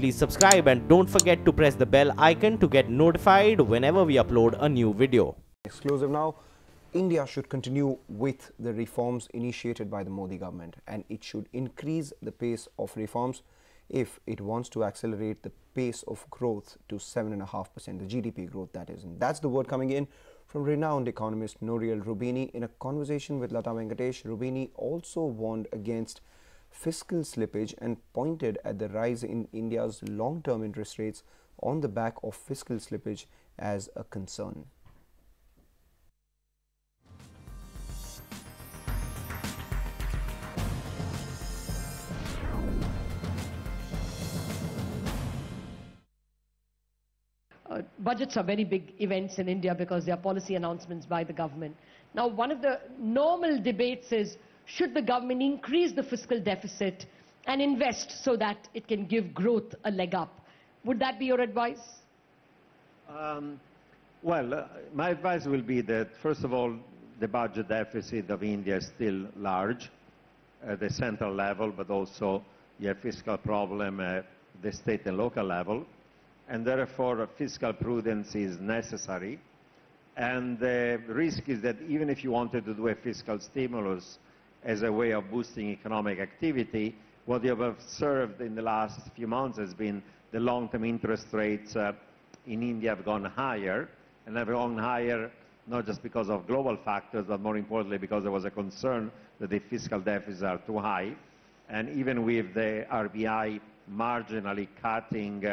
please subscribe and don't forget to press the bell icon to get notified whenever we upload a new video. Exclusive now. India should continue with the reforms initiated by the Modi government, and it should increase the pace of reforms if it wants to accelerate the pace of growth to 7.5%, the GDP growth that is. And that's the word coming in from renowned economist Nouriel Roubini. In a conversation with Lata Venkatesh, Roubini also warned against fiscal slippage and pointed at the rise in India's long-term interest rates on the back of fiscal slippage as a concern. Budgets are very big events in India because they are policy announcements by the government. Now, one of the normal debates is, should the government increase the fiscal deficit and invest so that it can give growth a leg up? Would that be your advice? My advice will be that, first of all, the budget deficit of India is still large at the central level, but also you have fiscal problem at the state and local level. And therefore, fiscal prudence is necessary. And the risk is that even if you wanted to do a fiscal stimulus as a way of boosting economic activity, what you have observed in the last few months has been the long-term interest rates in India have gone higher, and have gone higher not just because of global factors, but more importantly because there was a concern that the fiscal deficits are too high. And even with the RBI marginally cutting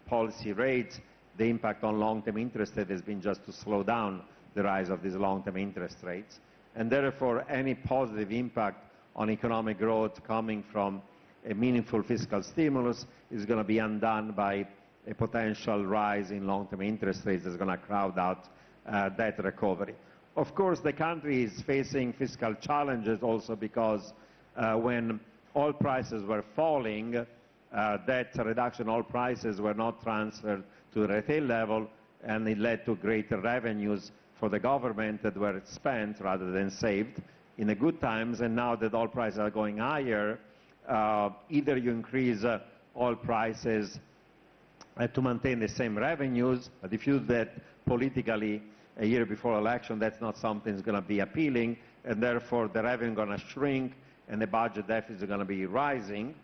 policy rates, the impact on long-term interest rate has been just to slow down the rise of these long-term interest rates. And therefore, any positive impact on economic growth coming from a meaningful fiscal stimulus is going to be undone by a potential rise in long-term interest rates that's going to crowd out that recovery. Of course, the country is facing fiscal challenges also because when oil prices were falling, that reduction in oil prices were not transferred to the retail level, and it led to greater revenues for the government that were spent rather than saved in the good times. And now that oil prices are going higher, either you increase oil prices to maintain the same revenues, but if you do that politically a year before election, that's not something that's going to be appealing, and therefore the revenue is going to shrink and the budget deficit is going to be rising.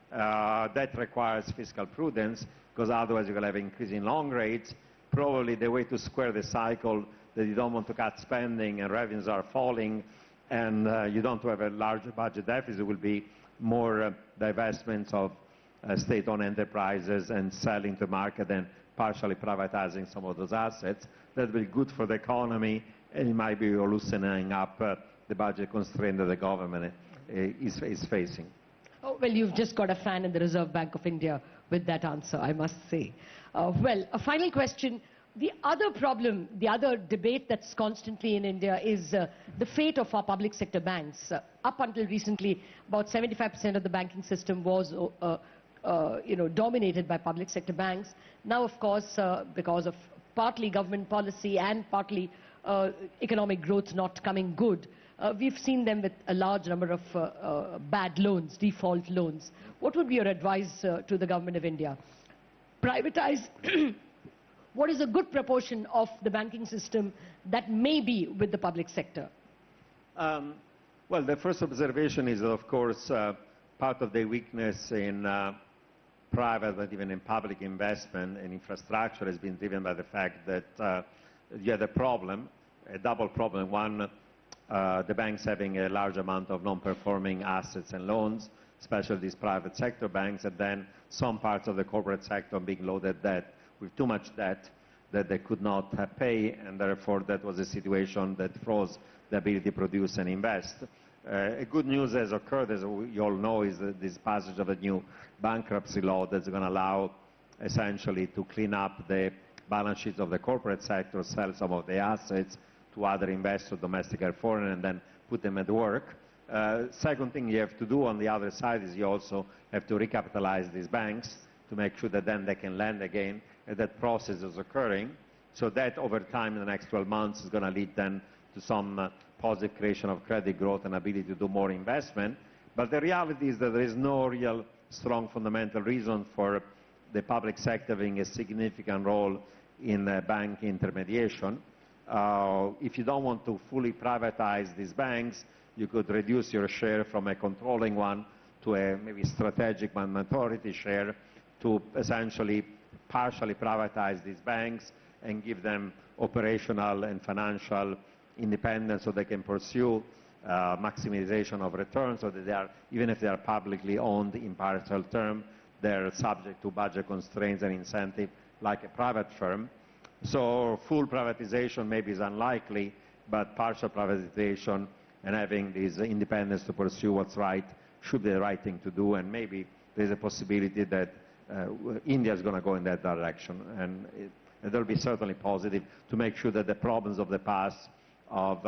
That requires fiscal prudence, because otherwise you're going to have increasing long rates. Probably the way to square the cycle that you don't want to cut spending and revenues are falling and you don't have a larger budget deficit will be more divestments of state-owned enterprises and selling to market and partially privatizing some of those assets. That will be good for the economy, and it might be loosening up the budget constraint that the government is facing. Oh, well, you've just got a fan in the Reserve Bank of India with that answer, I must say. Well, a final question. The other problem, the other debate that's constantly in India is the fate of our public sector banks. Up until recently, about 75% of the banking system was dominated by public sector banks. Now, of course, because of partly government policy and partly economic growth not coming good, we've seen them with a large number of bad loans, default loans. What would be your advice to the government of India? Privatize what is a good proportion of the banking system that may be with the public sector? Well, the first observation is, of course, part of the weakness in private, but even in public investment in infrastructure has been driven by the fact that you had a problem, a double problem. One, the banks having a large amount of non-performing assets and loans, especially these private sector banks, and then some parts of the corporate sector being loaded debt with too much debt that they could not pay, and therefore that was a situation that froze the ability to produce and invest. A good news has occurred, as you all know, is this passage of a new bankruptcy law that's going to allow essentially to clean up the balance sheets of the corporate sector, sell some of the assets to other investors, domestic or foreign, and then put them at work. Second thing you have to do on the other side is you also have to recapitalize these banks to make sure that then they can lend again, and that process is occurring. So that over time in the next 12 months is going to lead then to some positive creation of credit growth and ability to do more investment. But the reality is that there is no real strong fundamental reason for the public sector having a significant role in bank intermediation. If you don't want to fully privatize these banks, you could reduce your share from a controlling one to a maybe strategic but majority share, to essentially partially privatize these banks and give them operational and financial independence so they can pursue maximization of returns, so that they are, even if they are publicly owned in partial term, they're subject to budget constraints and incentive like a private firm. So full privatization maybe is unlikely, but partial privatization and having this independence to pursue what's right should be the right thing to do, and maybe there's a possibility that India is going to go in that direction, and it will be certainly positive to make sure that the problems of the past of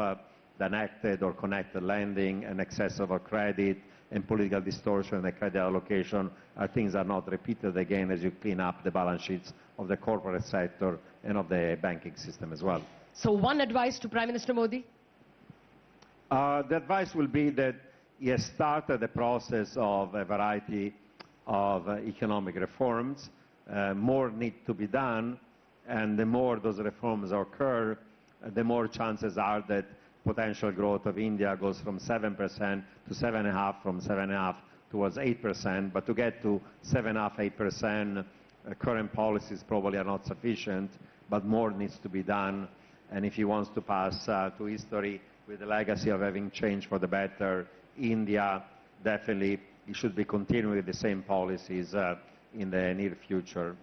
connected or connected lending and excess over credit and political distortion and the credit allocation are things that are not repeated again as you clean up the balance sheets of the corporate sector and of the banking system as well. So one advice to Prime Minister Modi? The advice will be that he has started the process of a variety of economic reforms. More need to be done, and the more those reforms occur, the more chances are that potential growth of India goes from 7% to 7.5%, from 7.5% towards 8%. But to get to 7.5%, 8%, current policies probably are not sufficient, but more needs to be done. And if he wants to pass to history with the legacy of having changed for the better India, definitely he should be continuing with the same policies in the near future.